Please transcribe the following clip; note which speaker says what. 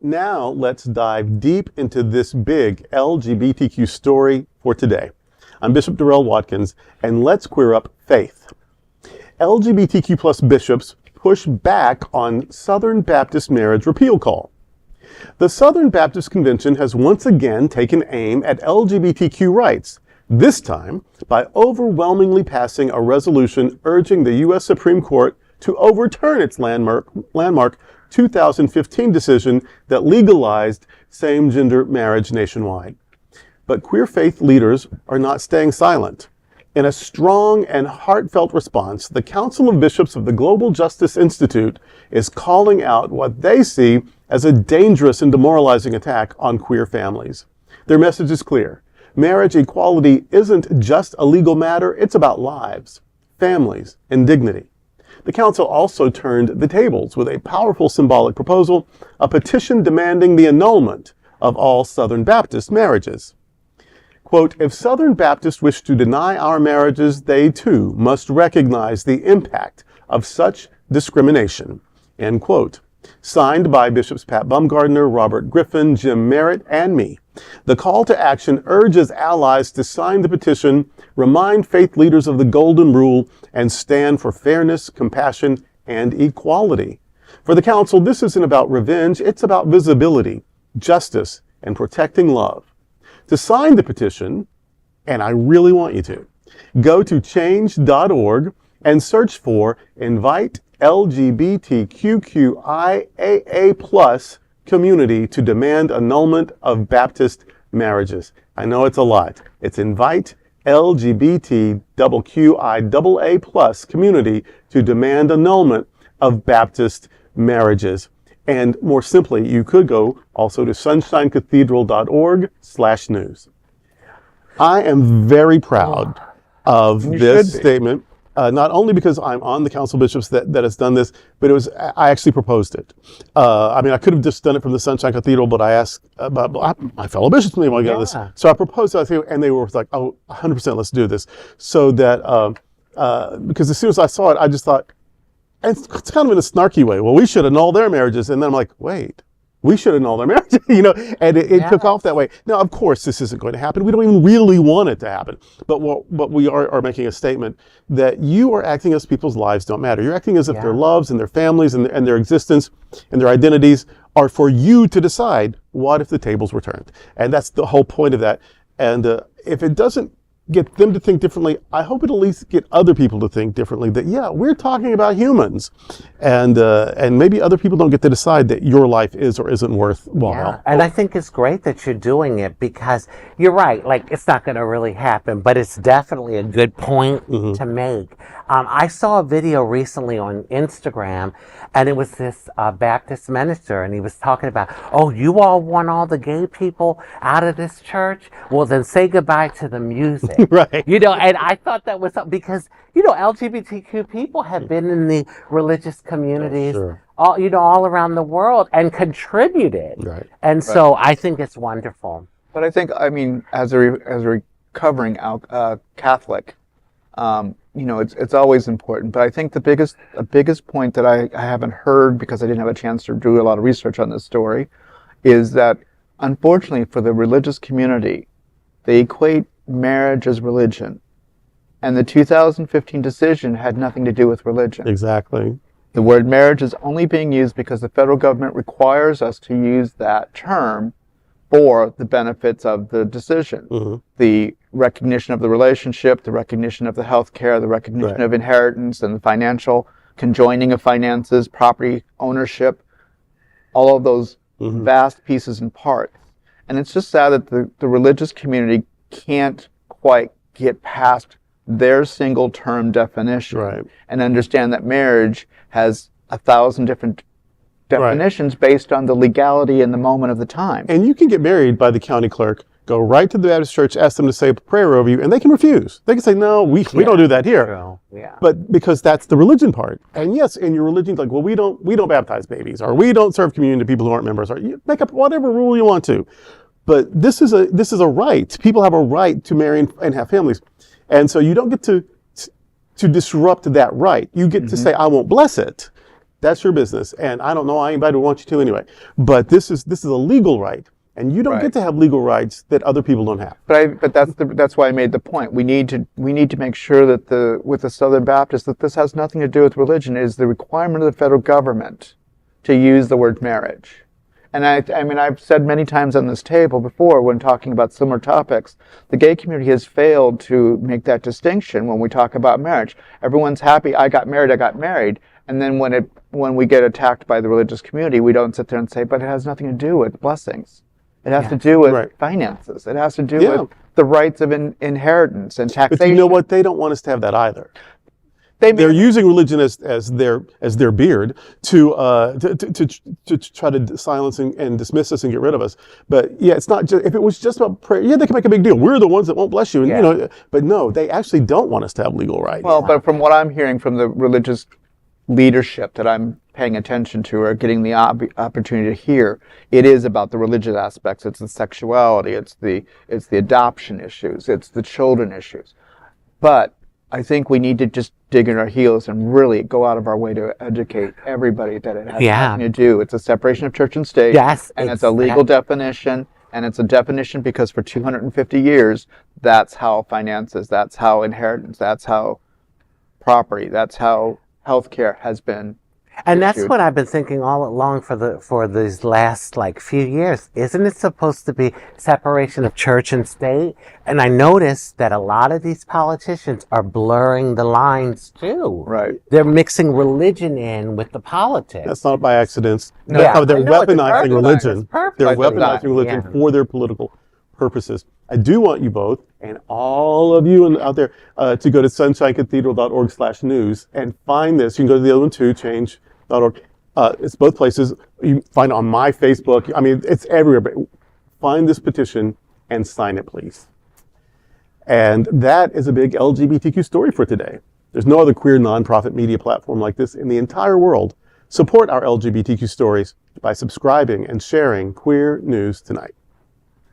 Speaker 1: Now let's dive deep into this big LGBTQ story for today. I'm Bishop Darrell Watkins, and let's queer up faith. LGBTQ plus bishops push back on Southern Baptist marriage repeal call. The Southern Baptist Convention has once again taken aim at LGBTQ rights, this time by overwhelmingly passing a resolution urging the U.S. Supreme Court to overturn its landmark 2015 decision that legalized same-gender marriage nationwide. But queer faith leaders are not staying silent. In a strong and heartfelt response, the Council of Bishops of the Global Justice Institute is calling out what they see as a dangerous and demoralizing attack on queer families. Their message is clear. Marriage equality isn't just a legal matter, it's about lives, families, and dignity. The Council also turned the tables with a powerful symbolic proposal, a petition demanding the annulment of all Southern Baptist marriages. Quote, if Southern Baptists wish to deny our marriages, they too must recognize the impact of such discrimination, end quote. Signed by Bishops Pat Bumgardner, Robert Griffin, Jim Merritt, and me. The call to action urges allies to sign the petition, remind faith leaders of the golden rule, and stand for fairness, compassion, and equality. For the Council, this isn't about revenge, it's about visibility, justice, and protecting love. To sign the petition, and I really want you to, go to change.org and search for Invite LGBTQIAA+ community to demand annulment of Baptist marriages. I know it's a lot. It's Invite LGBTQIAA+ community to demand annulment of Baptist marriages. And more simply, you could go also to sunshinecathedral.org/news. I am very proud of this statement, not only because I'm on the Council of Bishops that has done this, but I actually proposed it. I could have just done it from the Sunshine Cathedral, but I asked my fellow bishops maybe want to get this. So I proposed it, and they were like, oh, 100% let's do this. So that, because as soon as I saw it, I just thought, and it's kind of in a snarky way. Well, we should annul their marriages. And then I'm like, wait, we should annul their marriages, and it took off that way. Now, of course, this isn't going to happen. We don't even really want it to happen. But what we are making a statement that you are acting as people's lives don't matter. You're acting as if their loves and their families and their existence and their identities are for you to decide. What if the tables were turned? And that's the whole point of that. And if it doesn't get them to think differently, I hope it'll at least get other people to think differently, that we're talking about humans, and maybe other people don't get to decide that your life is or isn't worthwhile.
Speaker 2: Yeah. And I think it's great that you're doing it, because you're right, like it's not going to really happen, but it's definitely a good point to make. I saw a video recently on Instagram, and it was this Baptist minister, and he was talking about, oh, you all want all the gay people out of this church? Well, then say goodbye to the music.
Speaker 1: Right.
Speaker 2: And I thought that was because, LGBTQ people have been in the religious communities all around the world and contributed.
Speaker 1: Right.
Speaker 2: And so I think it's wonderful.
Speaker 3: But I think, as a recovering Catholic, it's always important. But I think the biggest point that I haven't heard, because I didn't have a chance to do a lot of research on this story, is that unfortunately for the religious community, they equate marriage as religion. And the 2015 decision had nothing to do with religion.
Speaker 1: Exactly.
Speaker 3: The word marriage is only being used because the federal government requires us to use that term for the benefits of the decision. The recognition of the relationship, the recognition of the health care, the recognition of inheritance and the financial conjoining of finances, property ownership, all of those vast pieces and parts. And it's just sad that the religious community can't quite get past their single term definition and understand that marriage has 1,000 different definitions based on the legality and the moment of the time.
Speaker 1: And you can get married by the county clerk, go right to the Baptist church, ask them to say a prayer over you, and they can refuse. They can say, no, we don't do that here. But because that's the religion part. And yes, in your religion, like, well, we don't baptize babies, or we don't serve communion to people who aren't members, or you make up whatever rule you want to. But this is a right. People have a right to marry and have families. And so you don't get to disrupt that right. You get to say, I won't bless it, That's your business, and I don't know anybody would want you to anyway. But this is a legal right, and you don't get to have legal rights that other people don't have.
Speaker 3: But that's why I made the point. We need to make sure that with the Southern Baptists that this has nothing to do with religion. It is the requirement of the federal government to use the word marriage. And I mean, I've said many times on this table before when talking about similar topics, the gay community has failed to make that distinction when we talk about marriage. Everyone's happy, I got married. And then when we get attacked by the religious community, we don't sit there and say, but it has nothing to do with blessings. It has to do with finances. It has to do with the rights of inheritance and taxation.
Speaker 1: But you know what? They don't want us to have that either. They're using religion as their beard to try to silence and dismiss us and get rid of us. But yeah, it's not just, if it was just about prayer, they can make a big deal. We're the ones that won't bless you, and you know. But no, they actually don't want us to have legal rights.
Speaker 3: Well, but from what I'm hearing from the religious leadership that I'm paying attention to or getting the opportunity to hear, it is about the religious aspects. It's the sexuality. It's the adoption issues. It's the children issues. But I think we need to just dig in our heels and really go out of our way to educate everybody that it has nothing to do. It's a separation of church and state.
Speaker 2: Yes,
Speaker 3: and it's a legal definition. And it's a definition because for 250 years, that's how finances, that's how inheritance, that's how property, that's how healthcare has been.
Speaker 2: And that's what I've been thinking all along for these last few years. Isn't it supposed to be separation of church and state? And I noticed that a lot of these politicians are blurring the lines too.
Speaker 3: Right.
Speaker 2: They're mixing religion in with the politics.
Speaker 1: That's not by accident.
Speaker 2: No,
Speaker 1: they're weaponizing religion. They're
Speaker 2: weaponizing
Speaker 1: weaponizing religion for their political purposes. I do want you both, and all of you out there, to go to sunshinecathedral.org/news and find this. You can go to the other one too, change.org. It's both places. You find it on my Facebook. I mean, it's everywhere. But find this petition and sign it, please. And that is a big LGBTQ story for today. There's no other queer nonprofit media platform like this in the entire world. Support our LGBTQ stories by subscribing and sharing Queer News Tonight.